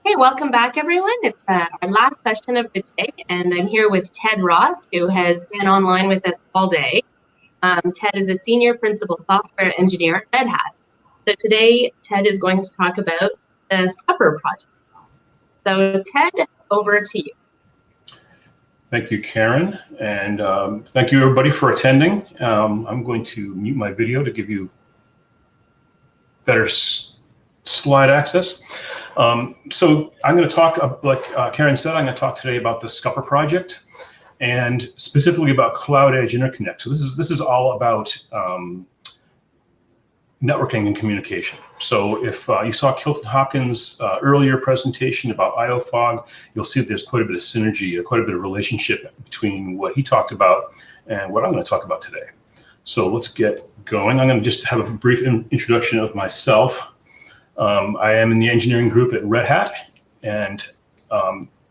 Hey, welcome back, everyone. It's our last session of the day, and I'm here with Ted Ross, who has been online with us all day. Ted is a senior principal software engineer at Red Hat. So today, Ted is going to talk about the Skupper Project. So Ted, over to you. Thank you, Karen, and thank you, everybody, for attending. I'm going to mute my video to give you better slide access. So I'm going to talk, like Karen said, I'm going to talk today about the Skupper Project and specifically about Cloud-Edge Interconnect. So this is all about networking and communication. So if you saw Kilton Hopkins' earlier presentation about IO fog, you'll see that there's quite a bit of synergy, quite a bit of relationship between what he talked about and what I'm going to talk about today. So let's get going. I'm going to just have a brief introduction of myself. I am in the engineering group at Red Hat, and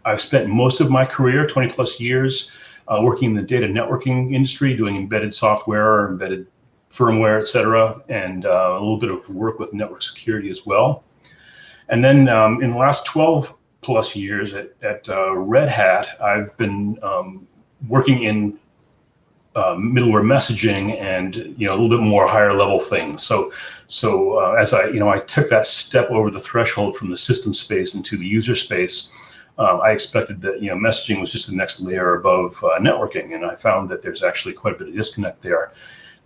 I've spent most of my career, 20 plus years, working in the data networking industry, doing embedded software, embedded firmware, et cetera, and a little bit of work with network security as well. And then in the last 12 plus years at Red Hat, I've been working in middleware messaging and a little bit more higher level things. So as I took that step over the threshold from the system space into the user space, I expected that messaging was just the next layer above networking, and I found that there's actually quite a bit of disconnect there,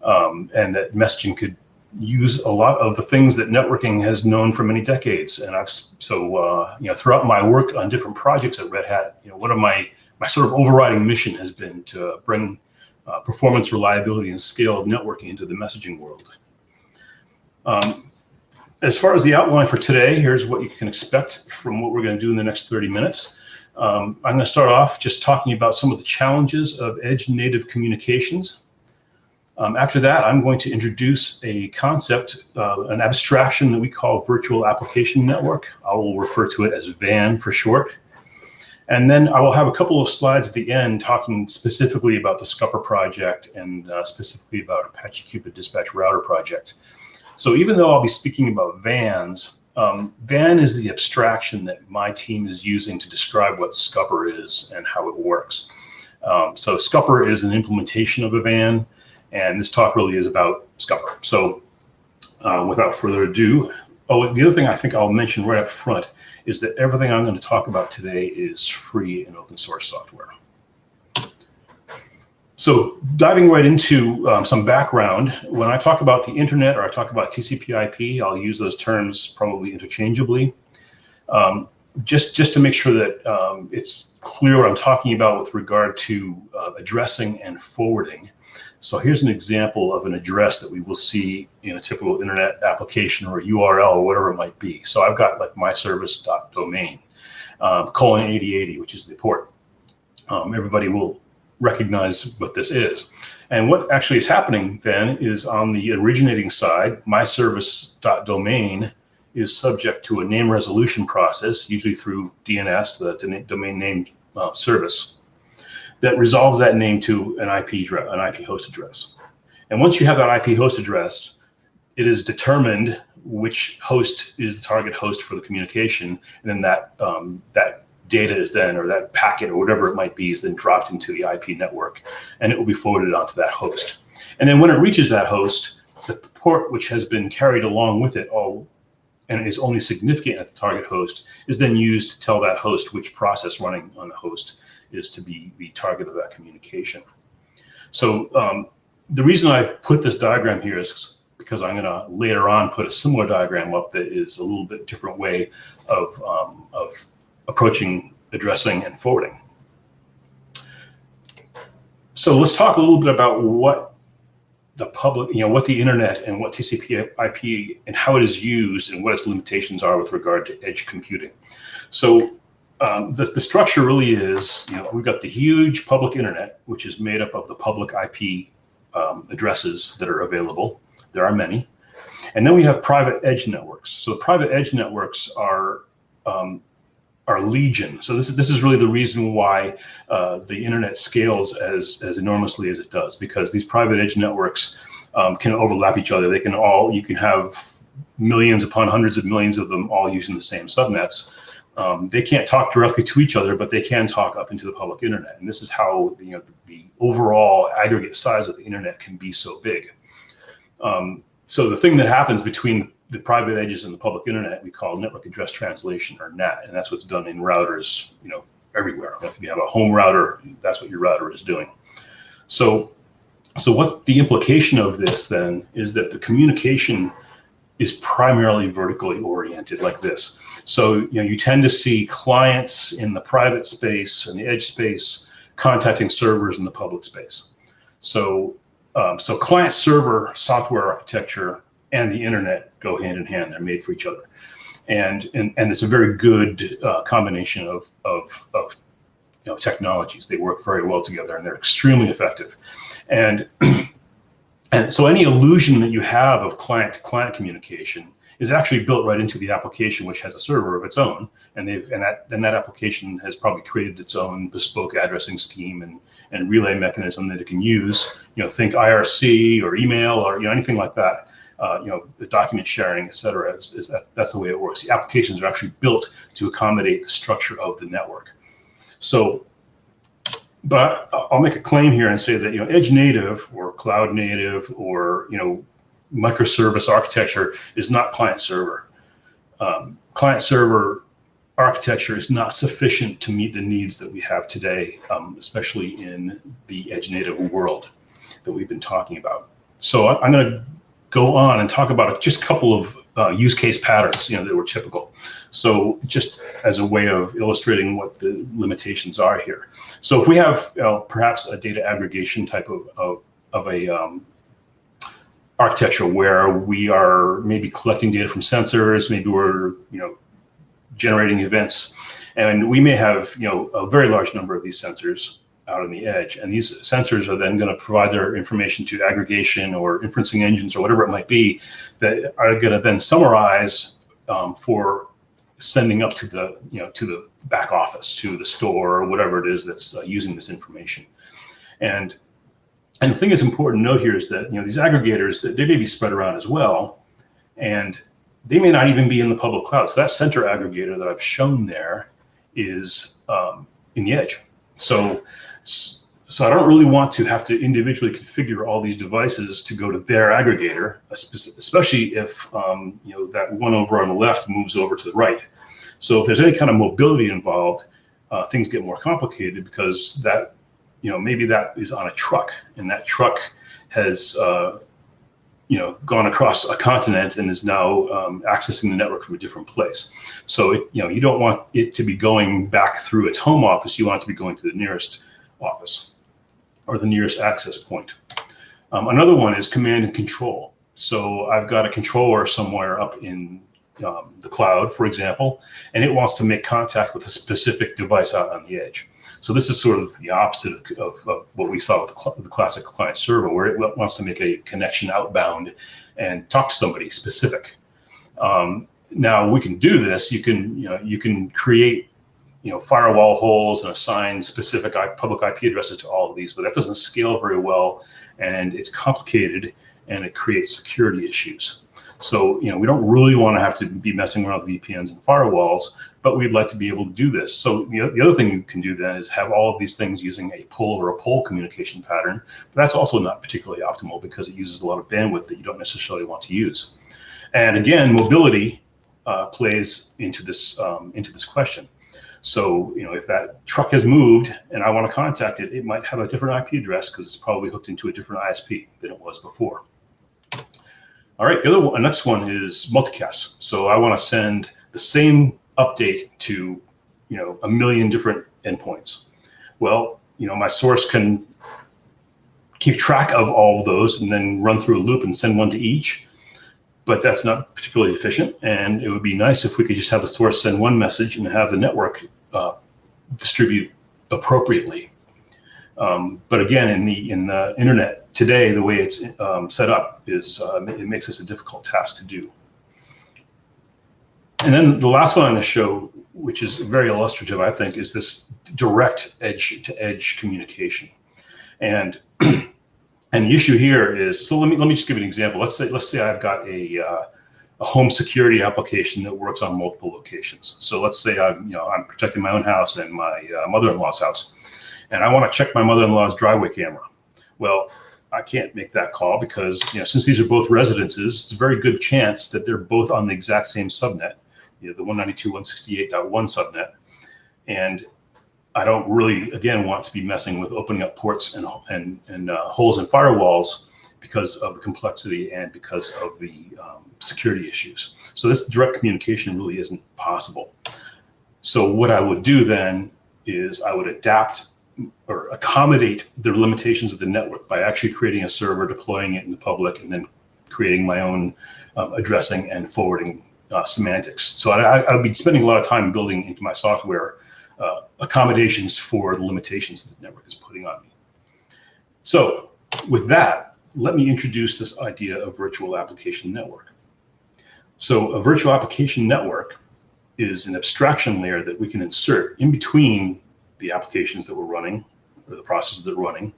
and that messaging could use a lot of the things that networking has known for many decades. And throughout my work on different projects at Red Hat, one of my sort of overriding mission has been to bring performance, reliability, and scale of networking into the messaging world. As far as the outline for today, here's what you can expect from what we're going to do in the next 30 minutes. I'm going to start off just talking about some of the challenges of edge native communications. After that, I'm going to introduce a concept, an abstraction that we call virtual application network. I will refer to it as VAN for short. And then I will have a couple of slides at the end talking specifically about the Skupper project and specifically about Apache Qubit Dispatch Router project. So even though I'll be speaking about VANs, VAN is the abstraction that my team is using to describe what Skupper is and how it works. So Skupper is an implementation of a VAN, and this talk really is about Skupper. So without further ado, the other thing I think I'll mention right up front is that everything I'm going to talk about today is free and open source software. So diving right into some background, when I talk about the internet or I talk about TCP/IP, I'll use those terms probably interchangeably. Just to make sure that it's clear what I'm talking about with regard to addressing and forwarding. So here's an example of an address that we will see in a typical internet application or a URL or whatever it might be. So I've got like myservice.domain, colon 8080, which is the port. Everybody will recognize what this is. And what actually is happening then is on the originating side, myservice.domain is subject to a name resolution process, usually through DNS, the domain name service, that resolves that name to an IP host address. And once you have that IP host address, it is determined which host is the target host for the communication, and then that data is then, or that packet or whatever it might be, is then dropped into the IP network, and it will be forwarded onto that host. And then when it reaches that host, the port which has been carried along with it and is only significant at the target host is then used to tell that host which process running on the host is to be the target of that communication. So the reason I put this diagram here is because I'm going to later on put a similar diagram up that is a little bit different way of approaching, addressing, and forwarding. So let's talk a little bit about what the public, what the internet and what TCP/IP and how it is used and what its limitations are with regard to edge computing. So the structure really is, we've got the huge public internet, which is made up of the public IP addresses that are available. There are many. And then we have private edge networks. So private edge networks are legion. So this is really the reason why the internet scales as enormously as it does, because these private edge networks can overlap each other. You can have millions upon hundreds of millions of them all using the same subnets, They can't talk directly to each other, but they can talk up into the public internet. And this is how the overall aggregate size of the internet can be so big. So the thing that happens between the private edges and the public internet, we call network address translation, or NAT, and that's what's done in routers, everywhere. If you have a home router, that's what your router is doing. So what the implication of this then is that the communication is primarily vertically oriented like this. So you tend to see clients in the private space and the edge space contacting servers in the public space. So client server software architecture and the internet go hand in hand. They're made for each other, and it's a very good combination of technologies. They work very well together, and they're extremely effective. And so any illusion that you have of client-to-client communication is actually built right into the application, which has a server of its own, and that application has probably created its own bespoke addressing scheme and relay mechanism that it can use. Think IRC or email or anything like that. The document sharing, et cetera. That's the way it works. The applications are actually built to accommodate the structure of the network. So, but I'll make a claim here and say that edge native or cloud native or microservice architecture is not client server. Client server architecture is not sufficient to meet the needs that we have today, especially in the edge native world that we've been talking about. So I'm going to go on and talk about just a couple of use case patterns that were typical. So just as a way of illustrating what the limitations are here. So if we have perhaps a data aggregation type of a architecture where we are maybe collecting data from sensors, maybe we're generating events, and we may have a very large number of these sensors out on the edge, and these sensors are then going to provide their information to aggregation or inferencing engines or whatever it might be that are going to then summarize for sending up to the back office, to the store, or whatever it is that's using this information. And the thing that's important to note here is that these aggregators, that they may be spread around as well, and they may not even be in the public cloud. So that center aggregator that I've shown there is in the edge. So I don't really want to have to individually configure all these devices to go to their aggregator, especially if that one over on the left moves over to the right. So if there's any kind of mobility involved, things get more complicated because that maybe that is on a truck, and that truck has gone across a continent and is now accessing the network from a different place. So you don't want it to be going back through its home office. You want it to be going to the nearest office or the nearest access point. Another one is command and control. So I've got a controller somewhere up in the cloud, for example, and it wants to make contact with a specific device out on the edge. So this is sort of the opposite of what we saw with the classic client server, where it wants to make a connection outbound and talk to somebody specific. Now we can do this. You can create firewall holes and assign specific public IP addresses to all of these, but that doesn't scale very well, and it's complicated, and it creates security issues. So we don't really want to have to be messing around with VPNs and firewalls, but we'd like to be able to do this. So the other thing you can do then is have all of these things using a pull or a pull communication pattern, but that's also not particularly optimal because it uses a lot of bandwidth that you don't necessarily want to use. And again, mobility plays into this question. So if that truck has moved and I want to contact it, it might have a different IP address because it's probably hooked into a different ISP than it was before. All right, the next one is multicast. So I want to send the same update to 1 million different endpoints. Well, my source can keep track of all of those and then run through a loop and send one to each, but that's not particularly efficient. And it would be nice if we could just have the source send one message and have the network distribute appropriately. But again, in the internet today, the way it's set up is it makes this a difficult task to do. And then the last one I'm going to show, which is very illustrative, I think, is this direct edge-to-edge communication. And the issue here is, so let me just give an example. Let's say I've got a a home security application that works on multiple locations. So let's say I'm protecting my own house and my mother-in-law's house, and I want to check my mother-in-law's driveway camera. Well, I can't make that call because since these are both residences, it's a very good chance that they're both on the exact same subnet, the 192.168.1 subnet, and I don't really, again, want to be messing with opening up ports and holes in firewalls because of the complexity and because of the security issues. So this direct communication really isn't possible. So what I would do then is I would adapt or accommodate the limitations of the network by actually creating a server, deploying it in the public, and then creating my own addressing and forwarding semantics. So I would be spending a lot of time building into my software accommodations for the limitations that the network is putting on me. So with that, let me introduce this idea of virtual application network. So a virtual application network is an abstraction layer that we can insert in between the applications that we're running, or the processes that we're running,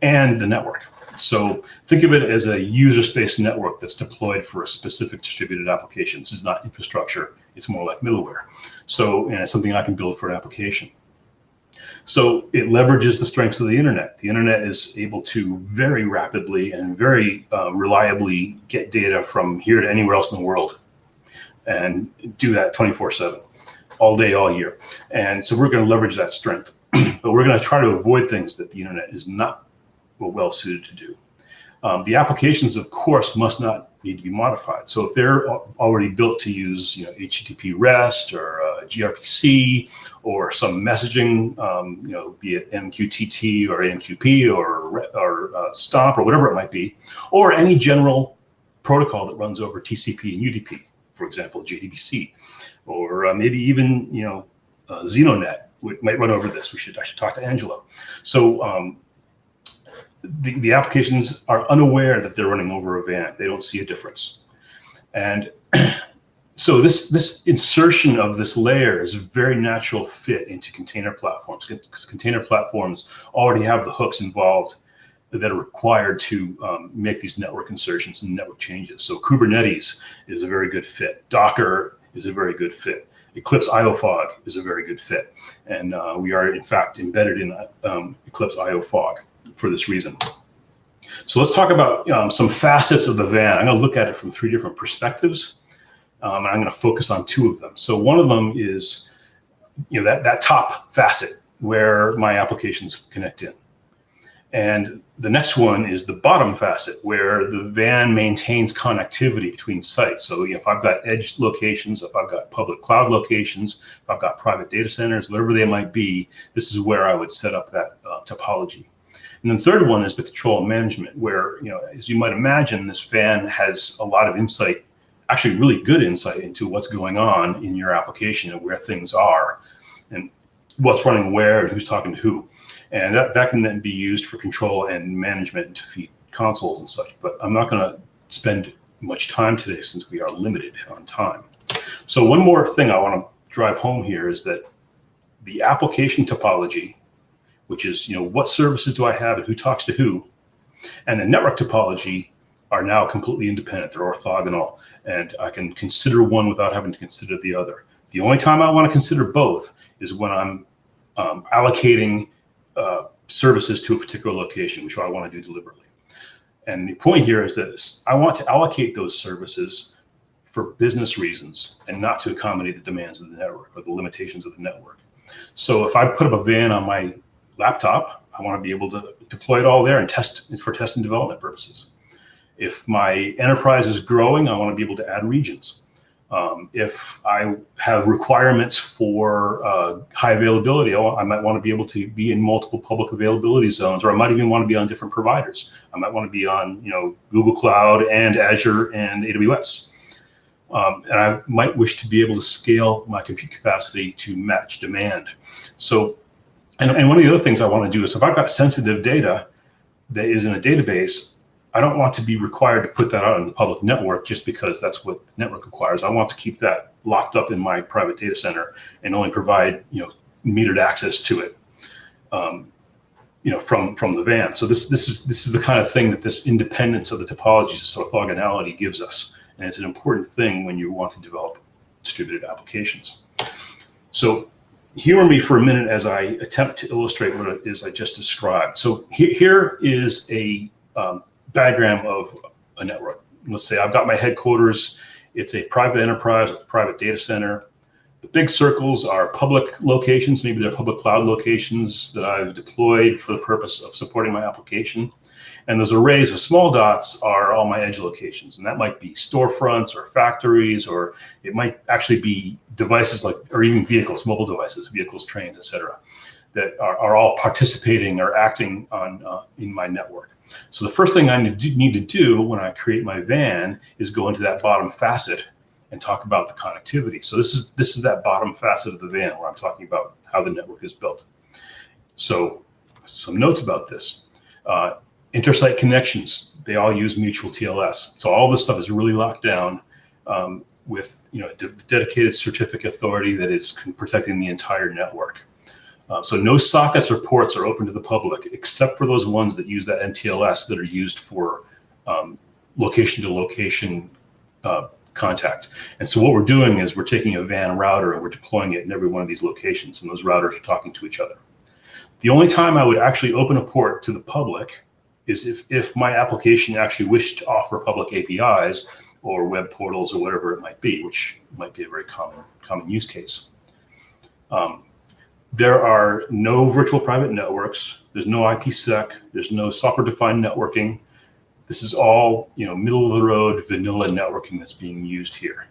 and the network. So think of it as a user space network that's deployed for a specific distributed application. This is not infrastructure, it's more like middleware. So, and it's something I can build for an application. So it leverages the strengths of the internet. The internet is able to very rapidly and very reliably get data from here to anywhere else in the world, and do that 24/7, all day, all year. And so we're going to leverage that strength, but we're going to try to avoid things that the internet is not well suited to do. The applications, of course, must not need to be modified. So if they're already built to use HTTP REST or gRPC or some messaging, be it MQTT or AMQP or STOP or whatever it might be, or any general protocol that runs over TCP and UDP, for example, JDBC, or maybe even Xenonet might run over this. I should talk to Angelo. So the applications are unaware that they're running over a VAN. They don't see a difference. And so this insertion of this layer is a very natural fit into container platforms, because container platforms already have the hooks involved that are required to make these network insertions and network changes. So Kubernetes is a very good fit. Docker is a very good fit. Eclipse IO-Fog is a very good fit. And we are, in fact, embedded in Eclipse IO-Fog for this reason. So let's talk about some facets of the VAN. I'm going to look at it from 3 different perspectives, and I'm going to focus on 2 of them. So one of them is that top facet where my applications connect in. And the next one is the bottom facet where the VAN maintains connectivity between sites. So if I've got edge locations, if I've got public cloud locations, if I've got private data centers, whatever they might be, this is where I would set up that topology. And then the third one is the control and management, where, as you might imagine, this VAN has a lot of insight, actually really good insight into what's going on in your application and where things are and what's running where and who's talking to who. And that can then be used for control and management to feed consoles and such. But I'm not going to spend much time today since we are limited on time. So one more thing I want to drive home here is that the application topology, which is what services do I have and who talks to who, and the network topology are now completely independent. They're orthogonal, and I can consider one without having to consider the other. The only time I want to consider both is when I'm allocating services to a particular location, which I want to do deliberately. And the point here is that I want to allocate those services for business reasons and not to accommodate the demands of the network or the limitations of the network. So if I put up a VAN on my laptop, I want to be able to deploy it all there and test for test and development purposes. If my enterprise is growing, I want to be able to add regions. If I have requirements for high availability, I might want to be able to be in multiple public availability zones, or I might even want to be on different providers. I might want to be on Google Cloud and Azure and AWS. And I might wish to be able to scale my compute capacity to match demand. So, and one of the other things I want to do is if I've got sensitive data that is in a database, I don't want to be required to put that out on the public network just because that's what the network requires. I want to keep that locked up in my private data center and only provide metered access to it, from the VAN. So this is the kind of thing that this independence of the topologies, this orthogonality gives us, and it's an important thing when you want to develop distributed applications. So humor me for a minute as I attempt to illustrate what it is I just described. So here is a diagram of a network. Let's say I've got my headquarters. It's a private enterprise with a private data center. The big circles are public locations. Maybe they're public cloud locations that I've deployed for the purpose of supporting my application. And those arrays of small dots are all my edge locations. And that might be storefronts or factories, or it might actually be devices like, or even vehicles, mobile devices, vehicles, trains, etc., that are all participating or acting on in my network. So the first thing I need to do when I create my VAN is go into that bottom facet and talk about the connectivity. So this is that bottom facet of the VAN where I'm talking about how the network is built. So some notes about this. Intersite connections, they all use mutual TLS. So all this stuff is really locked down with dedicated certificate authority that is protecting the entire network. So no sockets or ports are open to the public, except for those ones that use that MTLS that are used for location to location contact. And so what we're doing is we're taking a VAN router and we're deploying it in every one of these locations, and those routers are talking to each other. The only time I would actually open a port to the public is if my application actually wished to offer public APIs or web portals or whatever it might be, which might be a very common use case. There are no virtual private networks. There's no IPsec. There's no software-defined networking. This is all middle-of-the-road vanilla networking that's being used here.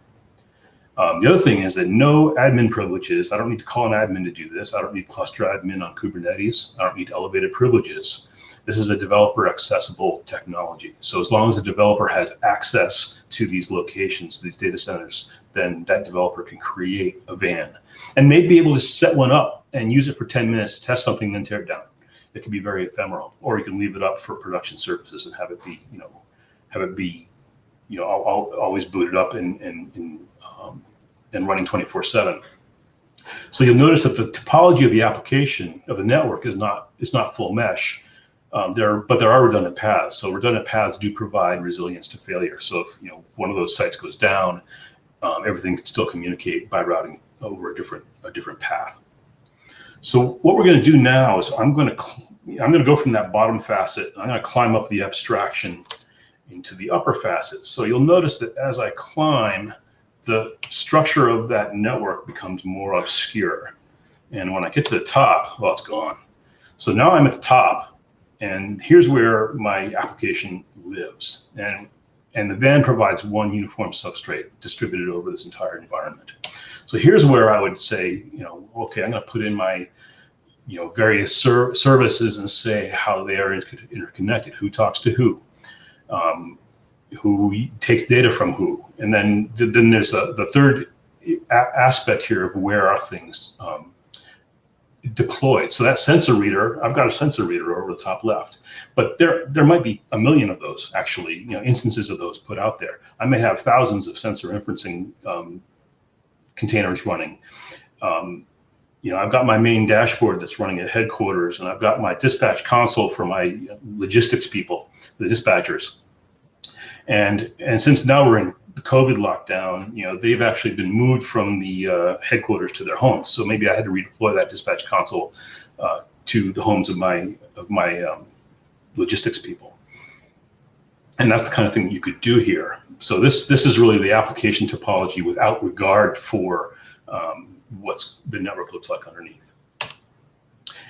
The other thing is that no admin privileges. I don't need to call an admin to do this. I don't need cluster admin on Kubernetes. I don't need elevated privileges. This is a developer accessible technology. So as long as the developer has access to these locations, these data centers, then that developer can create a VAN and may be able to set one up and use it for 10 minutes to test something, then tear it down. It can be very ephemeral, or you can leave it up for production services and have it be, always booted up and running 24/7. So you'll notice that the topology of the application of the network is not full mesh. But there are redundant paths. So redundant paths do provide resilience to failure. So if one of those sites goes down, everything can still communicate by routing over a different path. So what we're going to do now is I'm going to go from that bottom facet. I'm going to climb up the abstraction into the upper facet. So you'll notice that as I climb, the structure of that network becomes more obscure. And when I get to the top, well, it's gone. So now I'm at the top. And here's where my application lives. And the VAN provides one uniform substrate distributed over this entire environment. So here's where I would say, okay, I'm going to put in my, various services and say how they are interconnected, who talks to who takes data from who. And then there's the third aspect here of where are things deployed. So that sensor reader, I've got a sensor reader over the top left, but there might be a million of those actually, instances of those put out there. I may have thousands of sensor inferencing containers running. I've got my main dashboard that's running at headquarters, and I've got my dispatch console for my logistics people, the dispatchers. And since now we're in the COVID lockdown, they've actually been moved from the headquarters to their homes. So maybe I had to redeploy that dispatch console to the homes of my logistics people. And that's the kind of thing you could do here. So this is really the application topology without regard for what the network looks like underneath.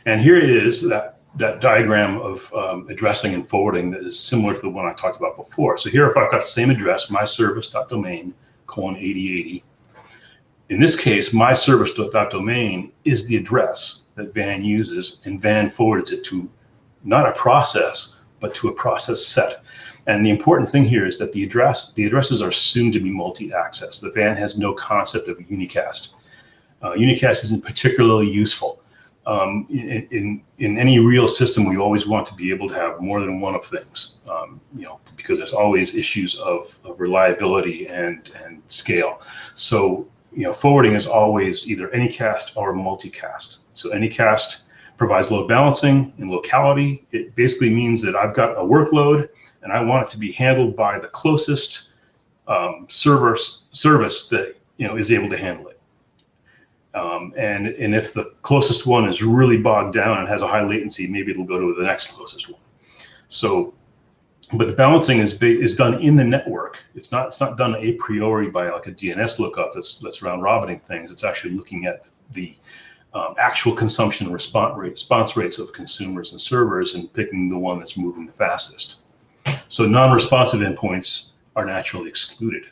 And here is that diagram of addressing and forwarding that is similar to the one I talked about before. So here, if I've got the same address, myservice.domain:80. In this case, myservice.domain is the address that VAN uses, and VAN forwards it to not a process, but to a process set. And the important thing here is that the addresses are soon to be multi-access. The VAN has no concept of Unicast. Unicast isn't particularly useful. In any real system, we always want to be able to have more than one of things, because there's always issues of reliability and scale. So, forwarding is always either Anycast or multicast. So Anycast provides load balancing and locality. It basically means that I've got a workload and I want it to be handled by the closest service that is able to handle it. And if the closest one is really bogged down and has a high latency, maybe it'll go to the next closest one. So, but the balancing is done in the network. It's not done a priori by like a DNS lookup that's round robining things. It's actually looking at the actual consumption response rates of consumers and servers and picking the one that's moving the fastest. So non-responsive endpoints are naturally excluded.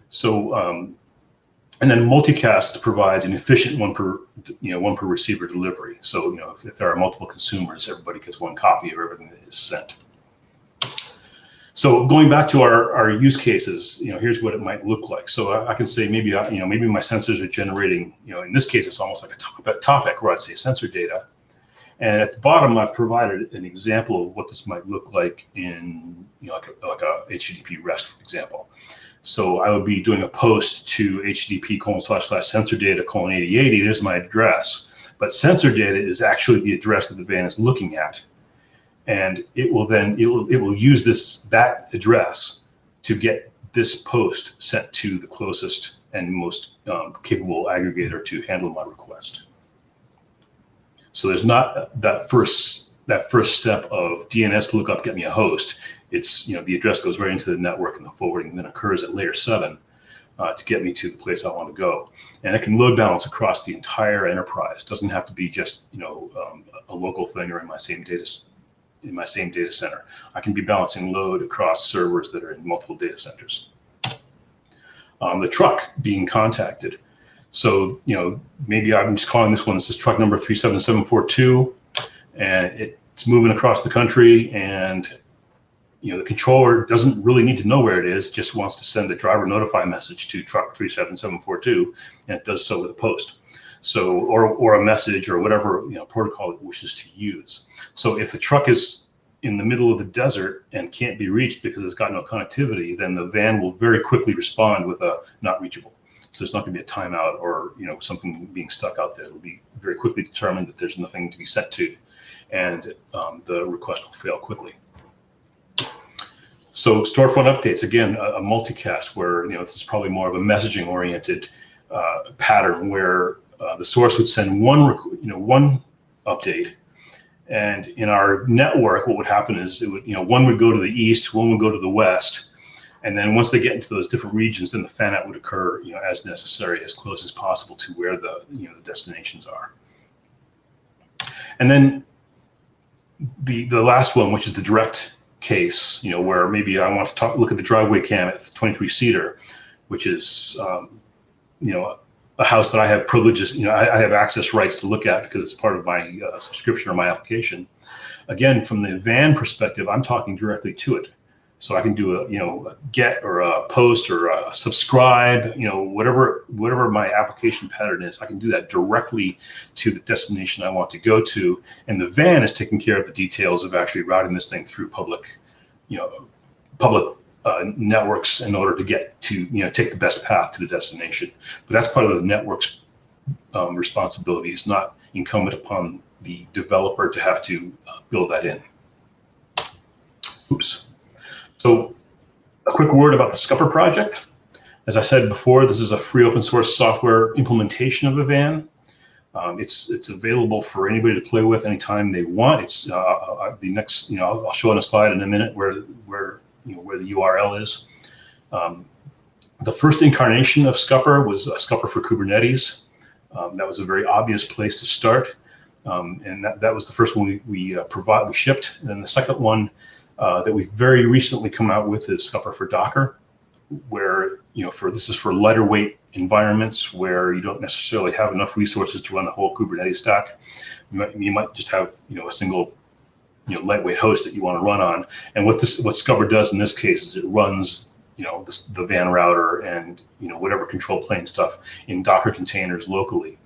So and then multicast provides an efficient one per receiver delivery. So if there are multiple consumers, everybody gets one copy of everything that is sent. So going back to our use cases, here's what it might look like. So I can say maybe maybe my sensors are generating, in this case it's almost like a topic where I'd say sensor data, and at the bottom I've provided an example of what this might look like in like a HTTP REST example. So I would be doing a post to http://sensor data:8080. There's my address, but sensor data is actually the address that the van is looking at. And it will use that address to get this post sent to the closest and most capable aggregator to handle my request. So there's not that first step of DNS lookup, get me a host. It's the address goes right into the network, and the forwarding then occurs at layer 7 to get me to the place I want to go. And it can load balance across the entire enterprise. It doesn't have to be just a local thing or in my same data center. I can be balancing load across servers that are in multiple data centers. The truck being contacted. So, maybe I'm just calling this one, this is truck number 37742, and it's moving across the country, and the controller doesn't really need to know where it is, just wants to send a driver notify message to truck 37742, and it does so with a post. So, or a message or whatever protocol it wishes to use. So if the truck is in the middle of the desert and can't be reached because it's got no connectivity, then the van will very quickly respond with a not reachable. So there's not going to be a timeout or something being stuck out there. It'll be very quickly determined that there's nothing to be sent to, and the request will fail quickly. So storefront updates, again, a multicast where this is probably more of a messaging oriented pattern where the source would send one update, and in our network, what would happen is it would one would go to the east, one would go to the west, and then once they get into those different regions, then the fan out would occur as necessary, as close as possible to where the the destinations are. And then the last one, which is the direct case, where maybe I want to look at the driveway cam at 23-seater, which is a house that I have privileges, I have access rights to look at because it's part of my subscription or my application. Again, from the van perspective, I'm talking directly to it. So I can do a get or a post or a subscribe, whatever my application pattern is, I can do that directly to the destination I want to go to. And the van is taking care of the details of actually routing this thing through public networks in order to get to take the best path to the destination. But that's part of the network's responsibility. It's not incumbent upon the developer to have to build that in. Oops. So a quick word about the Skupper project. As I said before, this is a free open source software implementation of the van. It's available for anybody to play with anytime they want. It's the next, I'll show on a slide in a minute where the URL is. The first incarnation of Skupper was Skupper for Kubernetes. That was a very obvious place to start, and that was the first one we shipped. And then the second one that we've very recently come out with is Skupper for Docker, where this is for lighter weight environments where you don't necessarily have enough resources to run the whole Kubernetes stack. You might just have a single lightweight host that you want to run on. And what Skupper does in this case is it runs the van router and whatever control plane stuff in Docker containers locally.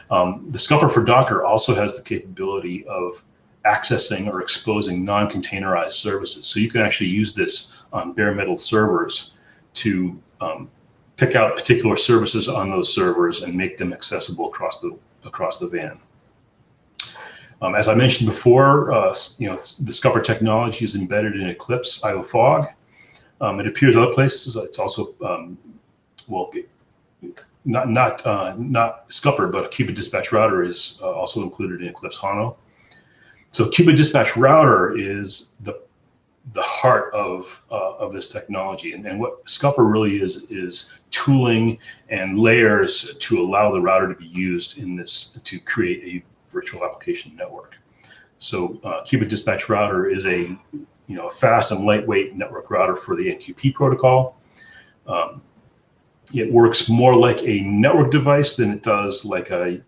The Skupper for Docker also has the capability of accessing or exposing non-containerized services. So you can actually use this on bare metal servers to pick out particular services on those servers and make them accessible across the van. As I mentioned before, the Skupper technology is embedded in Eclipse IO Fog. It appears other places. It's also well, not Skupper, but a Qubit dispatch router is also included in Eclipse HANO. So Qubit dispatch router is the heart of this technology, and what Skupper really is tooling and layers to allow the router to be used in this to create a virtual application network. So Qubit dispatch router is a fast and lightweight network router for the NQP protocol. It works more like a network device than it does like a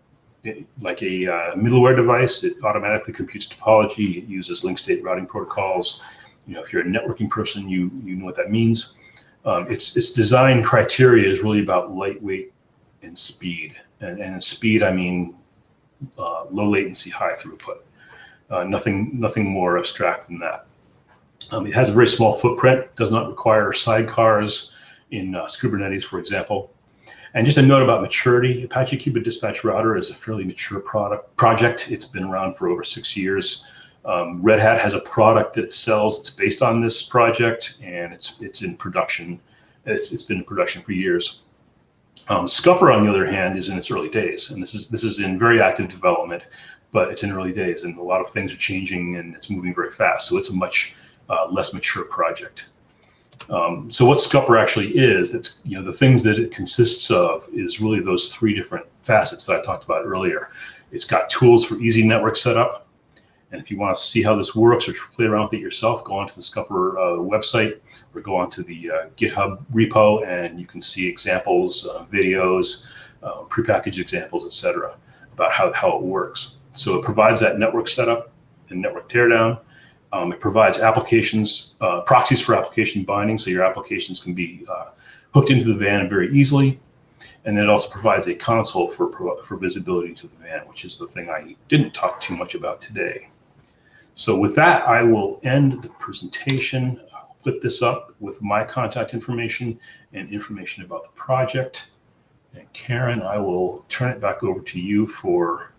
middleware device. It automatically computes topology. It uses link state routing protocols. If you're a networking person, you know what that means. Its design criteria is really about lightweight and speed. And speed, I mean low latency, high throughput. Nothing more abstract than that. It has a very small footprint. Does not require sidecars in Kubernetes, for example. And just a note about maturity: Apache Qubit Dispatch Router is a fairly mature project. It's been around for over 6 years. Red Hat has a product that it sells. It's based on this project, and it's in production. It's been in production for years. Skupper, on the other hand, is in its early days, and this is in very active development, but it's in early days, and a lot of things are changing, and it's moving very fast. So it's a much less mature project. So what Skupper actually is, it's the things that it consists of is really those 3 different facets that I talked about earlier. It's got tools for easy network setup. And if you want to see how this works or play around with it yourself, go onto the Skupper website or go onto the GitHub repo, and you can see examples, videos, prepackaged examples, etc., about how it works. So it provides that network setup and network teardown. It provides applications, proxies for application binding, so your applications can be hooked into the VAN very easily. And then it also provides a console for visibility to the VAN, which is the thing I didn't talk too much about today. So with that, I will end the presentation. I'll put this up with my contact information and information about the project. And Karen, I will turn it back over to you for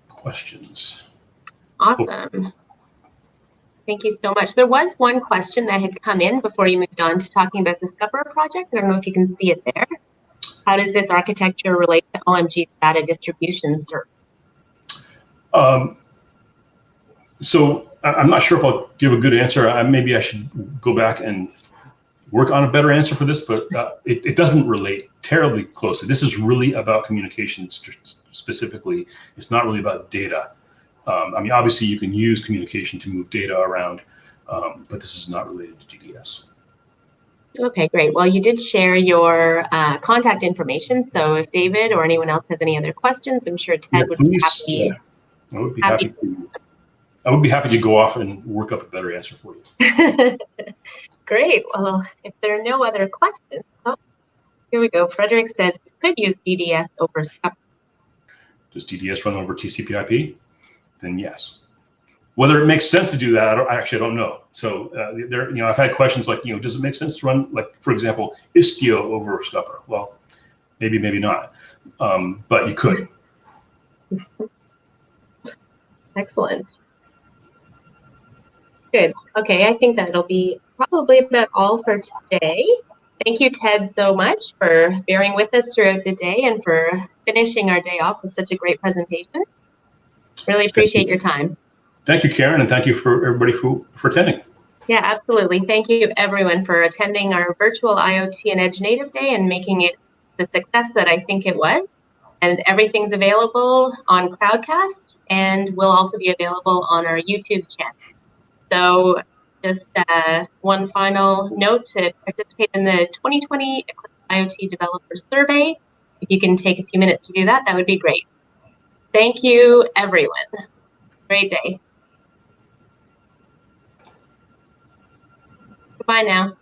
questions. Awesome. Thank you so much. There was one question that had come in before you moved on to talking about the Skupper project. I don't know if you can see it there. How does this architecture relate to OMG data distribution service? So I'm not sure if I'll give a good answer. Maybe I should go back and work on a better answer for this, but it doesn't relate terribly closely. This is really about communication specifically. It's not really about data. I mean, obviously you can use communication to move data around, but this is not related to DDS. Okay, great. Well, you did share your contact information, so if David or anyone else has any other questions, I'm sure Ted would be happy. Yeah. I would be happy to go off and work up a better answer for you. Great. Well, if there are no other questions, here we go. Frederick says we could use DDS over Skupper. Does DDS run over TCP/IP? Then yes. Whether it makes sense to do that, I actually don't know. So I've had questions like, does it make sense to run, like, for example, Istio over Skupper? Well, maybe not, but you could. Excellent. Good. Okay, I think that'll be probably about all for today. Thank you, Ted, so much for bearing with us throughout the day and for finishing our day off with such a great presentation. Really appreciate your time. Thank you, Karen, and thank you for everybody for attending. Yeah, absolutely. Thank you, everyone, for attending our virtual IoT and Edge Native Day and making it the success that I think it was. And everything's available on Crowdcast and will also be available on our YouTube channel. So just one final note to participate in the 2020 Eclipse IoT Developer Survey. If you can take a few minutes to do that, that would be great. Thank you, everyone. Great day. Goodbye now.